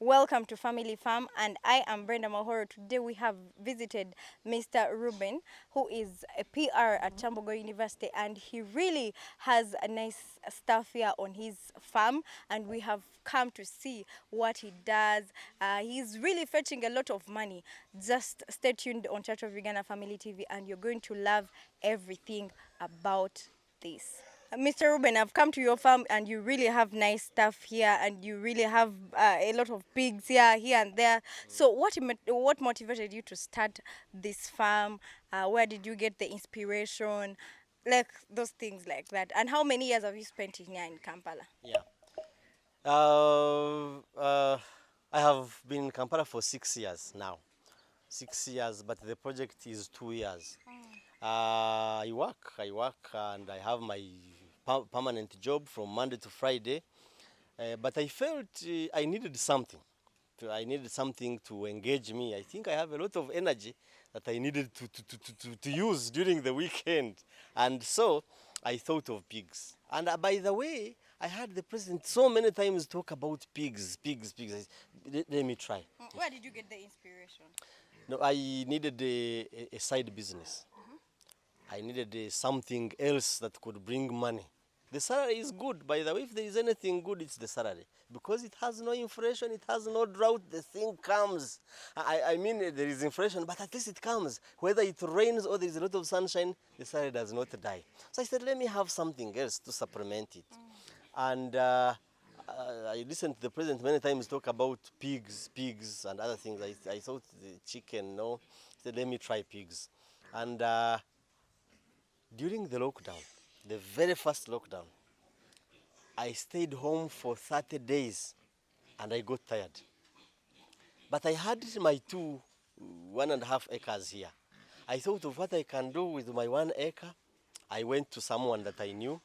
Welcome to Family Farm, and I am Brenda Mahooro. Today we have visited Mr. Reuben, who is a PR at Chambogo University, and he really has a nice stuff here on his farm, and we have come to see what he does. He's really fetching a lot of money. Just stay tuned on Church of Uganda Family TV, and you're going to love everything about this. Mr. Reuben, I've come to your farm and you really have nice stuff here, and you really have a lot of pigs here and there. So what motivated you to start this farm? Where did you get the inspiration? Like those things like that. And how many years have you spent in here in Kampala? Yeah. Uh, uh, I have been in Kampala for 6 years now. 6 years, but the project is 2 years. I work, and I have my permanent job from Monday to Friday. But I felt I needed something. I needed something to engage me. I think I have a lot of energy that I needed to use during the weekend. And so I thought of pigs. And by the way, I heard the president so many times talk about pigs. Let me try. Where did you get the inspiration? No, I needed a side business. I needed something else that could bring money. The salary is good. By the way, if there is anything good, it's the salary. Because it has no inflation, it has no drought, the thing comes. I mean, there is inflation, but at least it comes. Whether it rains or there is a lot of sunshine, the salary does not die. So I said, let me have something else to supplement it. And I listened to the president many times talk about pigs and other things. I thought the chicken, no. I said, let me try pigs. And during the lockdown, the very first lockdown, I stayed home for 30 days and I got tired. But I had my 1.5 acres here. I thought of what I can do with my 1 acre. I went to someone that I knew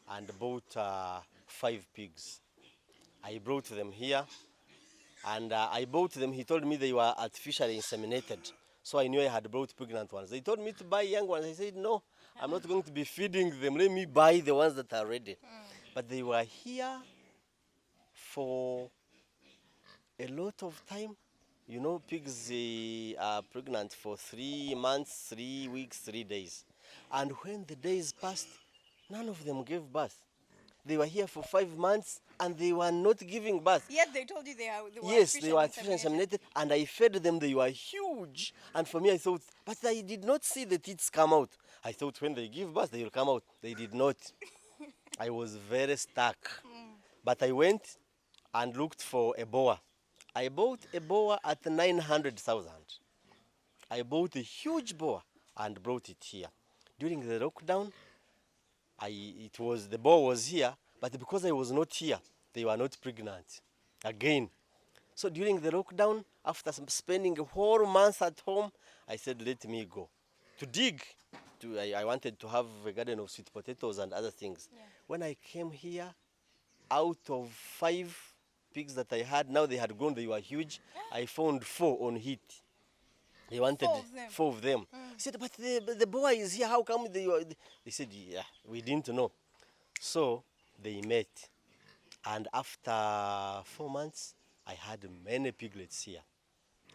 and bought 5 pigs. I brought them here, and I bought them. He told me they were artificially inseminated. So I knew I had brought pregnant ones. They told me to buy young ones. I said, no, I'm not going to be feeding them. Let me buy the ones that are ready. But they were here for a lot of time. You know, pigs are pregnant for 3 months, 3 weeks, 3 days. And when the days passed, none of them gave birth. They were here for 5 months and they were not giving birth. Yet they told you they were Yes, they were artificially inseminated, and I fed them. They were huge. And for me, I thought, but I did not see the teats come out. I thought when they give birth, they will come out. They did not. I was very stuck. But I went and looked for a boa. I bought a boa at 900,000. I bought a huge boa and brought it here. During the lockdown, the boa was here, but because I was not here, they were not pregnant again. So during the lockdown, after spending a whole month at home, I said, let me go to dig. I wanted to have a garden of sweet potatoes and other things. Yeah. When I came here, out of 5 pigs that I had, now they had grown, they were huge. I found 4 on heat. They wanted 4 of them. I said, but the boy is here, how come they said, yeah, we didn't know. So they met. And after 4 months, I had many piglets here.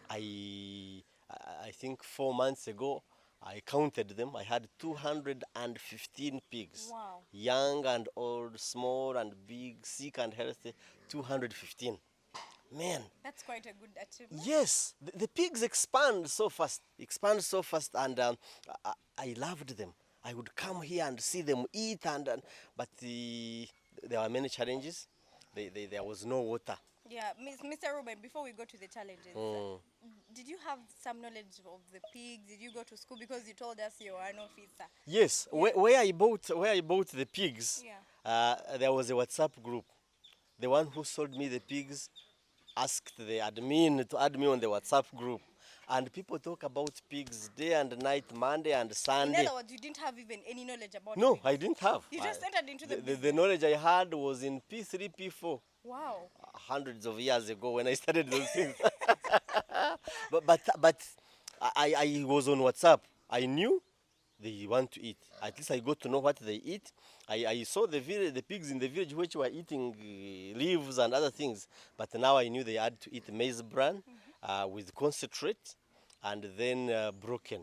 I think 4 months ago, I counted them. I had 215 pigs. Wow. Young and old, small and big, sick and healthy, 215. Man. That's quite a good achievement. Yes, the pigs expand so fast, and I loved them. I would come here and see them eat, but there were many challenges. There was no water. Yeah, Mr. Reuben, before we go to the challenges, did you have some knowledge of the pigs? Did you go to school? Because you told us you are an officer. Yes, yeah. where I bought the pigs, yeah. There was a WhatsApp group. The one who sold me the pigs asked the admin to add me on the WhatsApp group. And people talk about pigs day and night, Monday and Sunday. In other words, you didn't have even any knowledge about No, pigs. I didn't have. You just entered into the knowledge I had was in P3, P4. Wow. Hundreds of years ago when I started those things. but I was on WhatsApp. I knew they want to eat. At least I got to know what they eat. I saw the pigs in the village which were eating leaves and other things, but now I knew they had to eat maize bran with concentrate and then broken.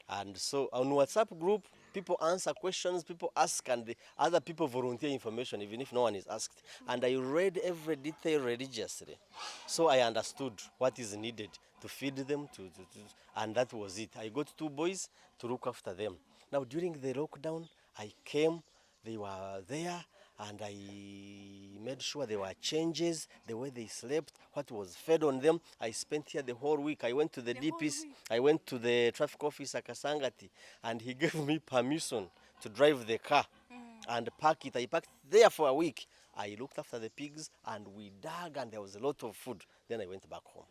And so on WhatsApp group, people answer questions, people ask, and the other people volunteer information, even if no one is asked. And I read every detail religiously. So I understood what is needed to feed them, and that was it. I got two boys to look after them. Now, during the lockdown, I came, they were there, and I made sure there were changes, the way they slept, what was fed on them. I spent here the whole week. I went to the DPs, I went to the traffic officer Kasangati, and he gave me permission to drive the car and park it. I parked there for a week. I looked after the pigs, and we dug, and there was a lot of food. Then I went back home.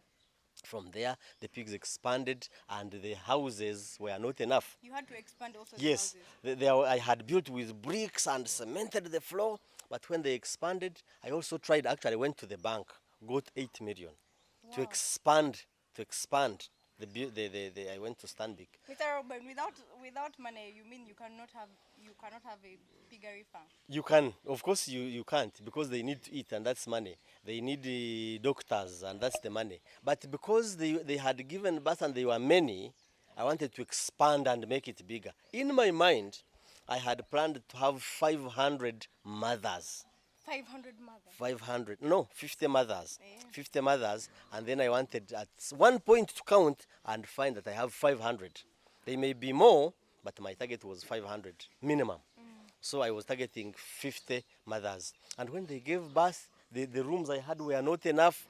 From there, the pigs expanded, and the houses were not enough. You had to expand also Yes, the houses. I had built with bricks and cemented the floor, but when they expanded, I also tried, actually went to the bank, got 8 million to Wow. expand. I went to Stanbic. Mr. Reuben, without money, you mean you cannot have a piggery farm? You can, of course, you can't, because they need to eat, and that's money. They need the doctors, and that's the money. But because they had given birth and they were many, I wanted to expand and make it bigger. In my mind, I had planned to have 500 mothers. 500 mothers. 500, no, 50 mothers. Yeah. 50 mothers, and then I wanted at one point to count and find that I have 500. They may be more, but my target was 500 minimum. So I was targeting 50 mothers. And when they gave birth, the rooms I had were not enough.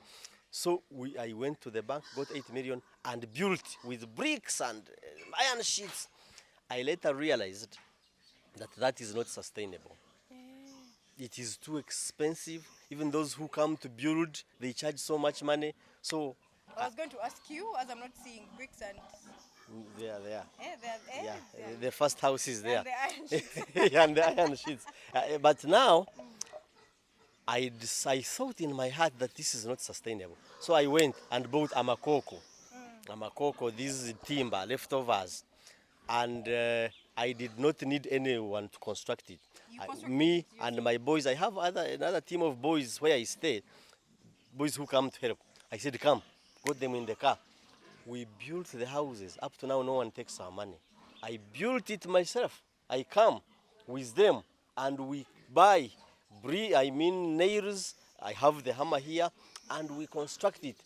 So I went to the bank, got 8 million, and built with bricks and iron sheets. I later realized that is not sustainable. It is too expensive. Even those who come to build, they charge so much money. So I was going to ask you, as I'm not seeing bricks and they are there. yeah, The first house is there. and the iron sheets. And the iron sheets. But now, I thought in my heart that this is not sustainable. So I went and bought amakoko. Amakoko, this is timber, leftovers. And I did not need anyone to construct it. You constructed Me it and my boys, I have another team of boys where I stay, boys who come to help. I said, come, got them in the car. We built the houses. Up to now, no one takes our money. I built it myself. I come with them, and we buy nails. I have the hammer here, and we construct it,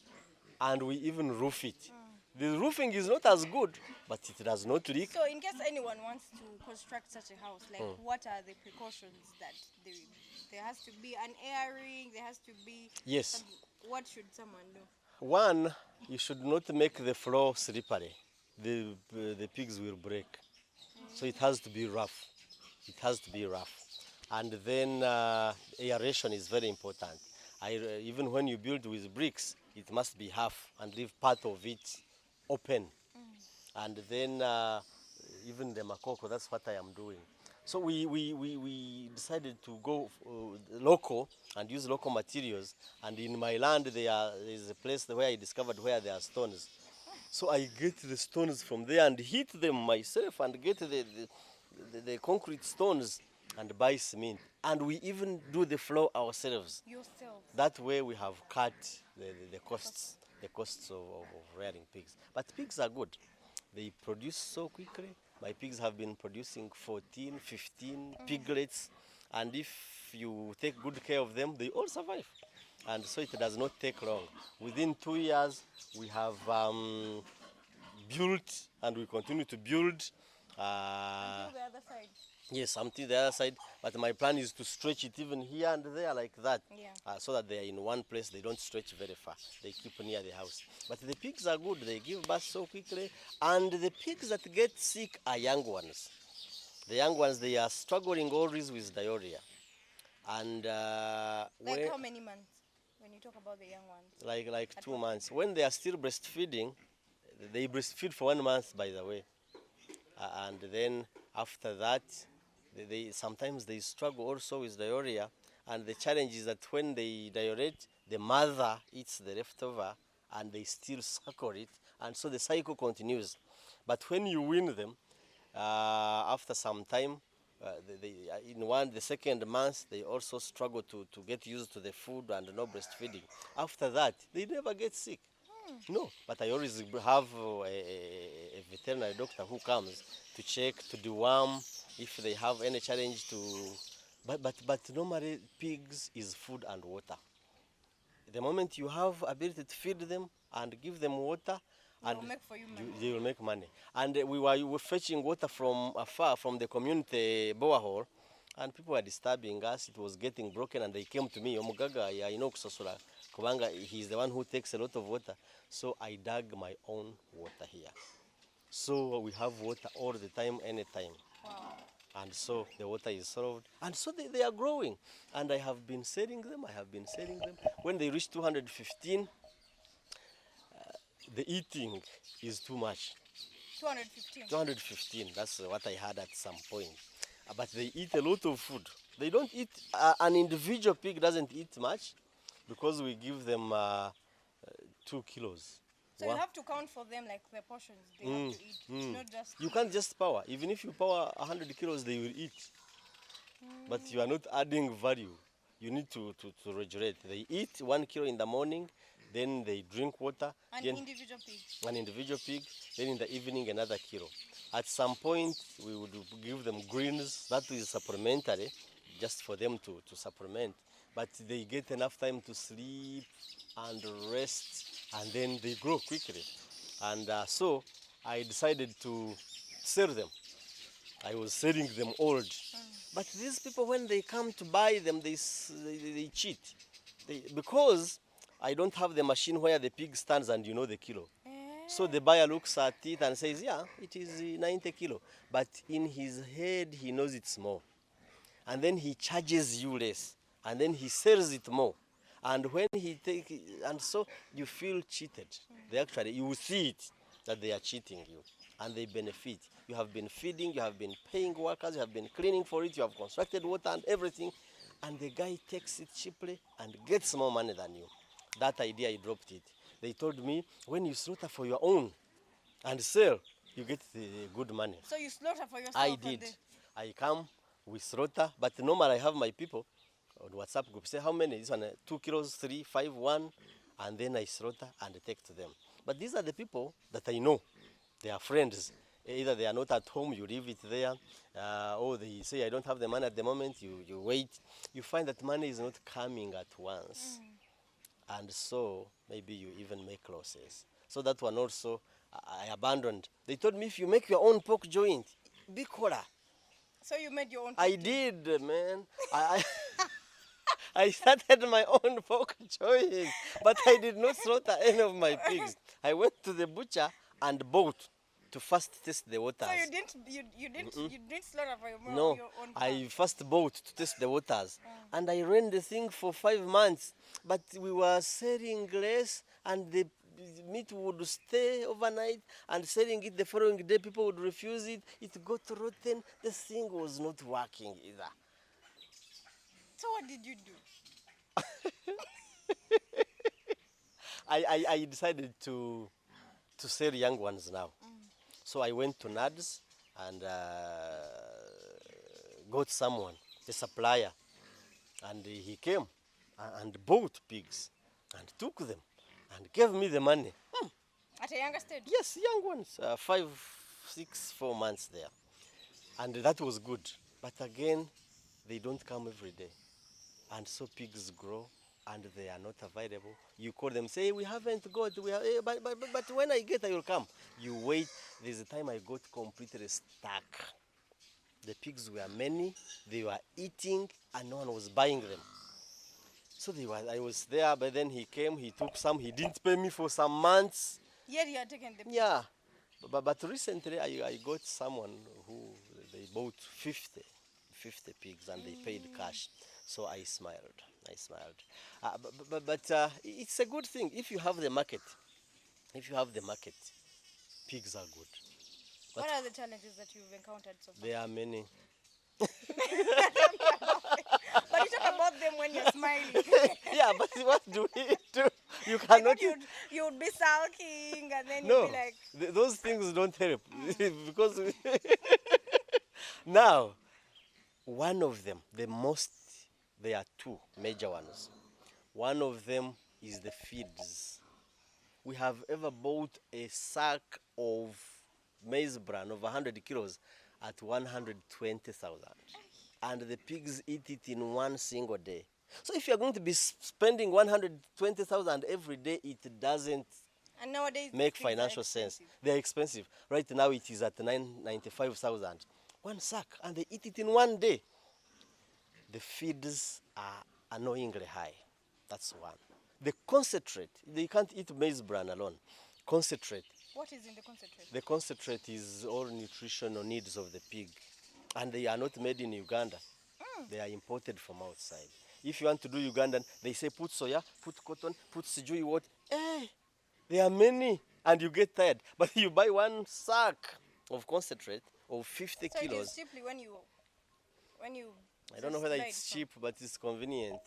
and we even roof it. The roofing is not as good, but it does not leak. So, in case anyone wants to construct such a house, like what are the precautions that there has to be an airing, there has to be. Yes. What should someone do? One, you should not make the floor slippery. The pigs will break. So it has to be rough. It has to be rough. And then aeration is very important. Even when you build with bricks, it must be half and leave part of it open. And then even the makoko, that's what I am doing. So we decided to go local and use local materials. And in my land, there is a place where I discovered where there are stones. So I get the stones from there and hit them myself and get the concrete stones and buy cement. And we even do the floor ourselves. Yourself. That way we have cut the costs of rearing pigs. But pigs are good. They produce so quickly. My pigs have been producing 14, 15 piglets. And if you take good care of them, they all survive. And so it does not take long. Within 2 years, we have built, and we continue to build. Until the other side. Yes, until the other side. But my plan is to stretch it even here and there like that. Yeah. So that they are in one place. They don't stretch very far. They keep near the house. But the pigs are good. They give birth so quickly. And the pigs that get sick are young ones. The young ones, they are struggling always with diarrhea. And Like how many months when you talk about the young ones? like 2 months. When they are still breastfeeding, they breastfeed for 1 month, by the way. And then after that, sometimes they struggle also with diarrhea. And the challenge is that when they diurate, the mother eats the leftover and they still suckle it. And so the cycle continues. But when you wean them, After some time, the second month, they also struggle to get used to the food and no breastfeeding. After that, they never get sick. No, but I always have a veterinary doctor who comes to check, to deworm if they have any challenge to. But normally pigs is food and water. The moment you have ability to feed them and give them water, They and will make for you money. they will make money. And we were fetching water from afar, from the community borehole, and people were disturbing us. It was getting broken, and they came to me. Omugaga, I know Kusosura Kubanga. He's the one who takes a lot of water. So I dug my own water here. So we have water all the time, anytime. Wow. And so the water is solved. And so they are growing. And I have been selling them. When they reach 215, the eating is too much. 215. 215, that's what I had at some point. But they eat a lot of food. They don't eat, an individual pig doesn't eat much because we give them 2 kilos. So you have to count for them like the portions they have to eat. It's not just. You can't just power. Even if you power 100 kilos, they will eat. But you are not adding value. You need to regulate. They eat 1 kilo in the morning, then they drink water. An then individual pig. An individual pig, then in the evening another kilo. At some point, we would give them greens. That is supplementary, just for them to supplement. But they get enough time to sleep and rest, and then they grow quickly. And so I decided to sell them. I was selling them old. But these people, when they come to buy them, they cheat. Because I don't have the machine where the pig stands and you know the kilo. So the buyer looks at it and says, yeah, it is 90 kilo. But in his head, he knows it's more. And then he charges you less. And then he sells it more. And when he take it, and so you feel cheated. You will see it, that they are cheating you. And they benefit. You have been feeding, you have been paying workers, you have been cleaning for it, you have constructed water and everything. And the guy takes it cheaply and gets more money than you. That idea, I dropped it. They told me, when you slaughter for your own and sell, you get the good money. So you slaughter for yourself? I did. I come, we slaughter, but normally I have my people on WhatsApp group say, how many? This one, 2 kilos, 3, 5, 1, and then I slaughter and take to them. But these are the people that I know. They are friends. Either they are not at home, you leave it there, or they say, I don't have the money at the moment, you wait. You find that money is not coming at once. And so maybe you even make losses. So that one also I abandoned. They told me, if you make your own pork joint, be cola. So you made your own pork I did, man. I started my own pork joint, but I did not slaughter any of my pigs. I went to the butcher and bought to first test the waters. So you didn't slaughter for your, No, your own I first bought to test the waters. And I ran the thing for 5 months. But we were selling less, and the meat would stay overnight, and selling it the following day, people would refuse it. It got rotten. The thing was not working either. So what did you do? I decided to sell young ones now. So I went to NADS and got someone, a supplier, and he came and bought pigs and took them and gave me the money. At a younger stage? Yes, young ones, 5, 6, 4 months there. And that was good. But again, they don't come every day. And so pigs grow and they are not available. You call them, say, we haven't got, but when I get, I will come. You wait. There's a time I got completely stuck. The pigs were many, they were eating, and no one was buying them. So I was there, but then he came, he took some, he didn't pay me for some months. Yet you had taken the pigs. Yeah, but recently I got someone who, they bought 50 pigs and they paid cash. So I smiled. But it's a good thing if you have the market. Pigs are good. But what are the challenges that you've encountered so far? there are many. But you talk about them when you're smiling. Yeah, but what do we do? You I cannot. thought you'd be sulking and then you'd No, be like, those things don't help because now one of them, there are two major ones. One of them is the feeds. We have ever bought a sack of maize bran of 100 kilos at 120,000. And the pigs eat it in one single day. So if you're going to be spending 120,000 every day, it doesn't and nowadays make pigs are financial sense. expensive. They're expensive. Right now it is at 995,000. One sack, and they eat it in one day. The feeds are annoyingly high. That's one. The concentrate, they can't eat maize bran alone. Concentrate. What is in the concentrate? The concentrate is all nutritional needs of the pig. And they are not made in Uganda. They are imported from outside. If you want to do Ugandan, they say put soya, put cotton, put sijui what. There are many, and you get tired. But you buy one sack of concentrate of 50 So it is kilos. cheaply when you I don't know whether buy it it's from- cheap, but it's convenient.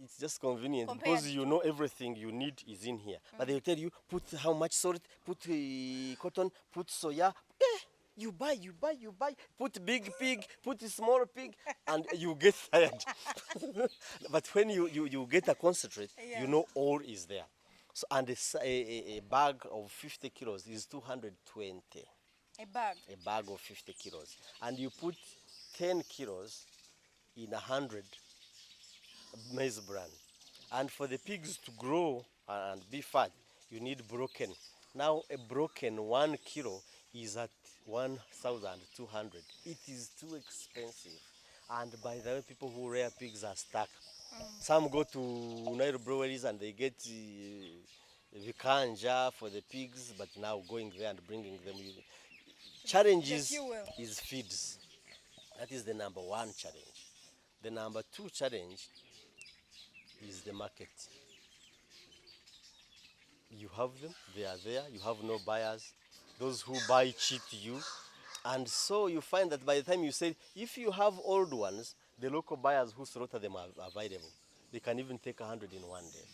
It's just convenient Compared because you know everything you need is in here. But they will tell you, put how much salt, put cotton, put soya. You buy. Put big pig, put small pig, and you get tired. But when you get a concentrate, Yeah. you know all is there. So, and a bag of 50 kilos is 220. a bag. A bag of 50 kilos. And you put 10 kilos in 100 maize bran. And for the pigs to grow and be fat, you need broken. Now a broken 1 kilo is at 1,200. It is too expensive. And by the way, people who rear pigs are stuck. Some go to Nairo breweries and they get vikanja for the pigs, but now going there and bringing them. Challenge The fuel. is feeds. That is the number one challenge. The number two challenge is the market. You have them, they are there, you have no buyers. Those who buy cheat you. And so you find that by the time you say, if you have old ones, the local buyers who slaughter them are available. They can even take 100 in one day.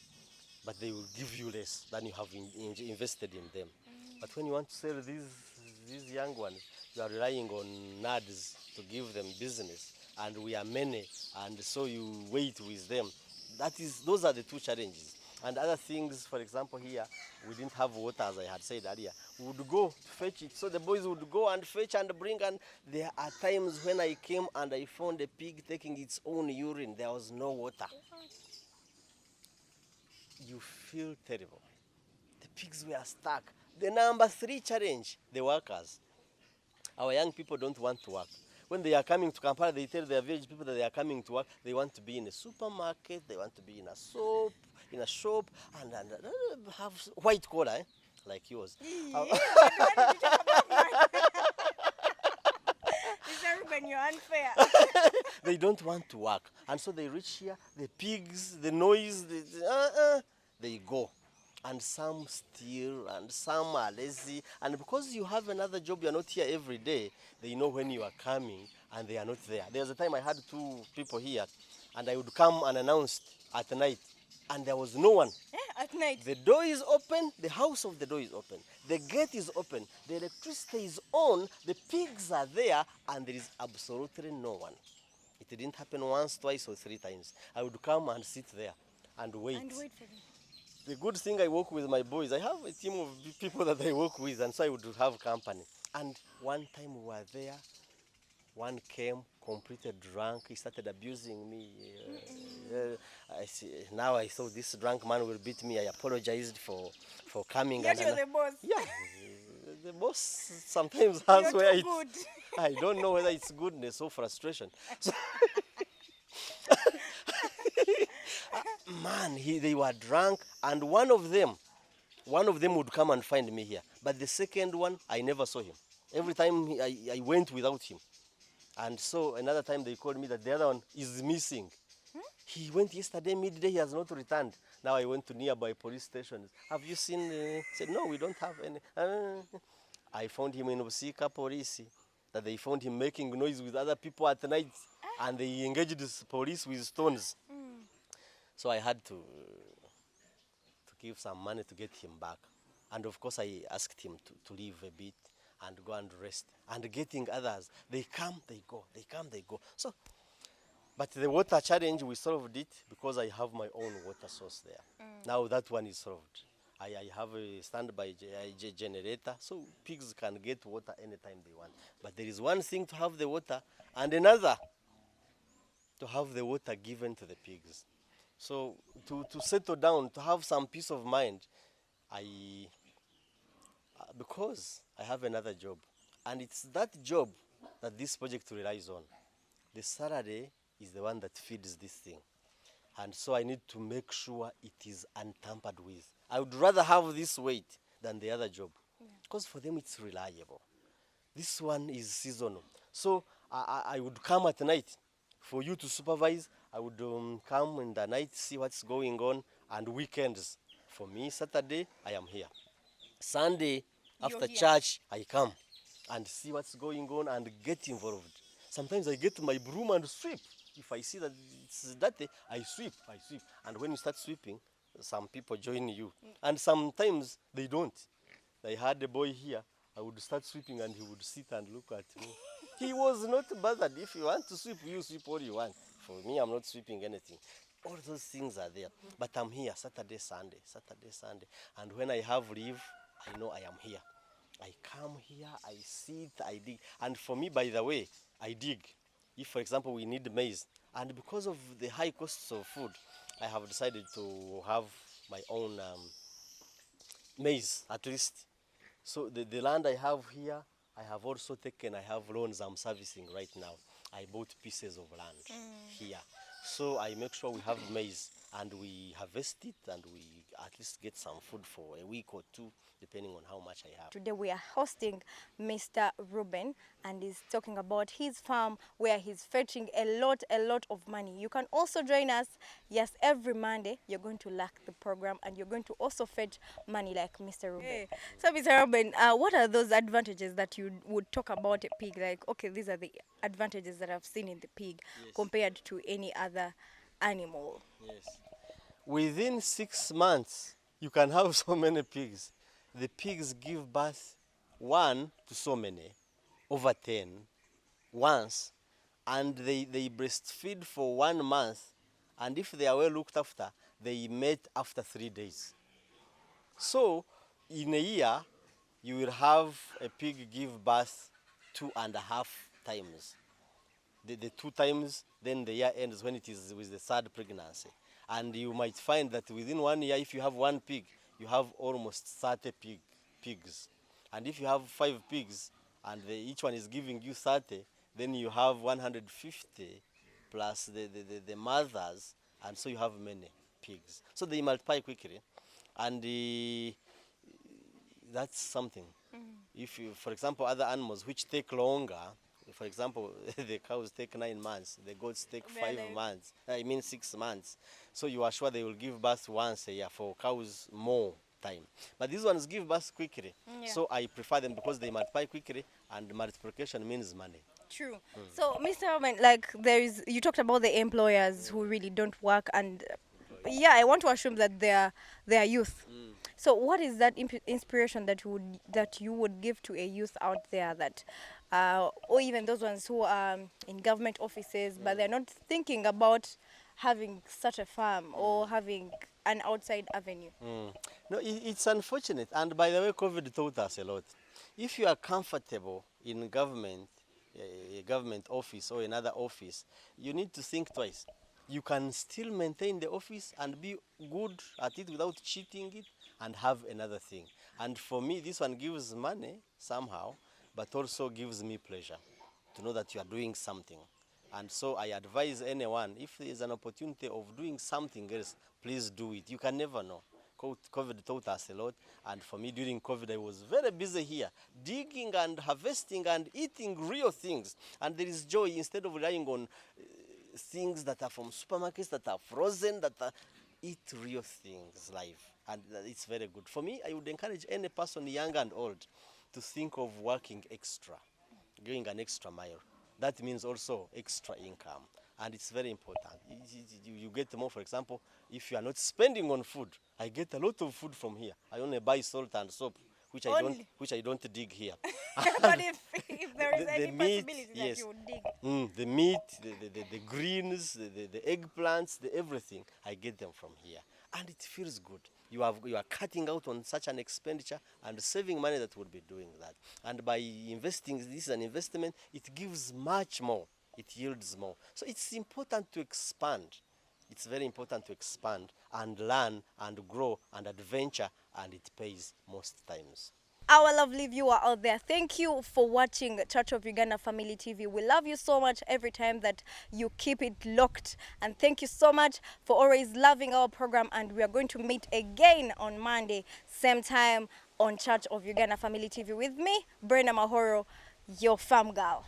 But they will give you less than you have invested in them. But when you want to sell these young ones, you are relying on NADs to give them business. And we are many, and so you wait with them. Those are the two challenges. And other things, for example, here, we didn't have water, as I had said earlier. We would go to fetch it. So the boys would go and fetch and bring. And there are times when I came and I found a pig taking its own urine. There was no water. You feel terrible. The pigs were stuck. The number three challenge, the workers. Our young people don't want to work. When they are coming to Kampala, they tell their village people that they are coming to work. They want to be in a supermarket, they want to be in a shop, and have white collar, like yours. Why did you talk about mine? Mr. Reuben, you're unfair. They don't want to work. And so they reach here, the pigs, the noise, they go. And some steal, and some are lazy. And because you have another job, you're not here every day, they know when you are coming, and they are not there. There was a time I had two people here, and I would come unannounced at night, and there was no one. At night. The door is open, the house of the door is open, the gate is open, the electricity is on, the pigs are there, and there is absolutely no one. It didn't happen once, twice, or three times. I would come and sit there and wait. And wait for them. The good thing, I work with my boys. I have a team of people that I work with, and so I would have company. And one time we were there, one came completely drunk. He started abusing me. Now I thought this drunk man will beat me. I apologized for coming. Yet you're the boss. Yeah, the boss sometimes has You're where too it's. good. I don't know whether it's goodness or frustration. So, man, they were drunk, and one of them would come and find me here. But the second one, I never saw him. Every time I went without him. And so another time they called me that the other one is missing. He went yesterday midday, he has not returned. Now I went to nearby police stations. Have you seen? Said, no, we don't have any. I found him in Usika police. That they found him making noise with other people at night. And they engaged the police with stones. So I had to give some money to get him back. And of course, I asked him to leave a bit and go and rest. And getting others, they come, they go, they come, they go. So, but the water challenge, we solved it because I have my own water source there. Now that one is solved. I have a standby generator, so pigs can get water anytime they want. But there is one thing to have the water, and another to have the water given to the pigs. So to settle down, to have some peace of mind, because I have another job, and it's that job that this project relies on. The salary is the one that feeds this thing. And so I need to make sure it is untampered with. I would rather have this weight than the other job, because for them it's reliable. This one is seasonal. So I would come at night for you to supervise. I would come in the night, see what's going on, and weekends. For me, Saturday, I am here. Sunday, after church, I come and see what's going on and get involved. Sometimes I get my broom and sweep. If I see that it's dirty, I sweep. And when you start sweeping, some people join you. And sometimes they don't. I had a boy here. I would start sweeping and he would sit and look at me. He was not bothered. If you want to sweep, you sweep all you want. For me, I'm not sweeping anything. All those things are there. But I'm here Saturday, Sunday. And when I have leave, I know I am here. I come here, I sit, I dig. And for me, by the way, I dig. If, for example, we need maize, and because of the high costs of food, I have decided to have my own maize, at least. So the land I have here, I have also taken, I have loans I'm servicing right now. I bought pieces of land here. So I make sure we have maize, and we harvest it, and we at least get some food for a week or two, depending on how much I have. Today we are hosting Mr. Reuben, and he's talking about his farm where he's fetching a lot of money. You can also join us. Yes, every Monday you're going to like the program and you're going to also fetch money like Mr. Reuben. Okay. So Mr. Reuben, what are those advantages that you would talk about a pig? Like, okay, these are the advantages that I've seen in the pig compared to any other animal. Yes. Within 6 months, you can have so many pigs. The pigs give birth one to so many, over 10, once, and they breastfeed for 1 month, and if they are well looked after, they mate after 3 days. So, in a year, you will have a pig give birth 2.5 times. The 2 times, then the year ends when it is with the third pregnancy. And you might find that within 1 year, if you have 1 pig, you have almost 30 pigs. And if you have 5 pigs, and each one is giving you 30, then you have 150 plus the mothers, and so you have many pigs. So they multiply quickly, and that's something. If you, for example, other animals which take longer, for example, the cows take 9 months, the goats take 5 months, 6 months. So you are sure they will give birth once a year. For cows, more time. But these ones give birth quickly. So I prefer them because they multiply quickly, and multiplication means money. True. So, Mr. Reuben, like you talked about the employers who really don't work, and yeah, I want to assume that they are youth. So what is that inspiration that you would give to a youth out there that, or even those ones who are in government offices, but they're not thinking about having such a farm or having an outside avenue? No, it's unfortunate. And by the way, COVID taught us a lot. If you are comfortable in government, a government office or another office, you need to think twice. You can still maintain the office and be good at it without cheating it and have another thing. And for me, this one gives money somehow, but also gives me pleasure to know that you are doing something. And so I advise anyone, if there is an opportunity of doing something else, please do it. You can never know. COVID taught us a lot, and for me during COVID I was very busy here, digging and harvesting and eating real things. And there is joy instead of relying on things that are from supermarkets, that are frozen, eat real things live. And it's very good. For me, I would encourage any person, young and old, to think of working extra, going an extra mile. That means also extra income. and it's very important. You get more. For example, if you are not spending on food, I get a lot of food from here. I only buy salt and soap, Only. which I don't dig here. But if there is The any meat, possibility that yes. you would dig. The meat, the greens, the eggplants, the everything, I get them from here. And it feels good. You are cutting out on such an expenditure and saving money that would be doing that. And by investing, this is an investment, it gives much more. It yields more. So it's important to expand. It's very important to expand and learn and grow and adventure, and it pays most times. Our lovely viewer out there, thank you for watching Church of Uganda Family TV. We love you so much every time that you keep it locked. And thank you so much for always loving our program. And we are going to meet again on Monday, same time on Church of Uganda Family TV with me, Brenda Mahooro, your farm girl.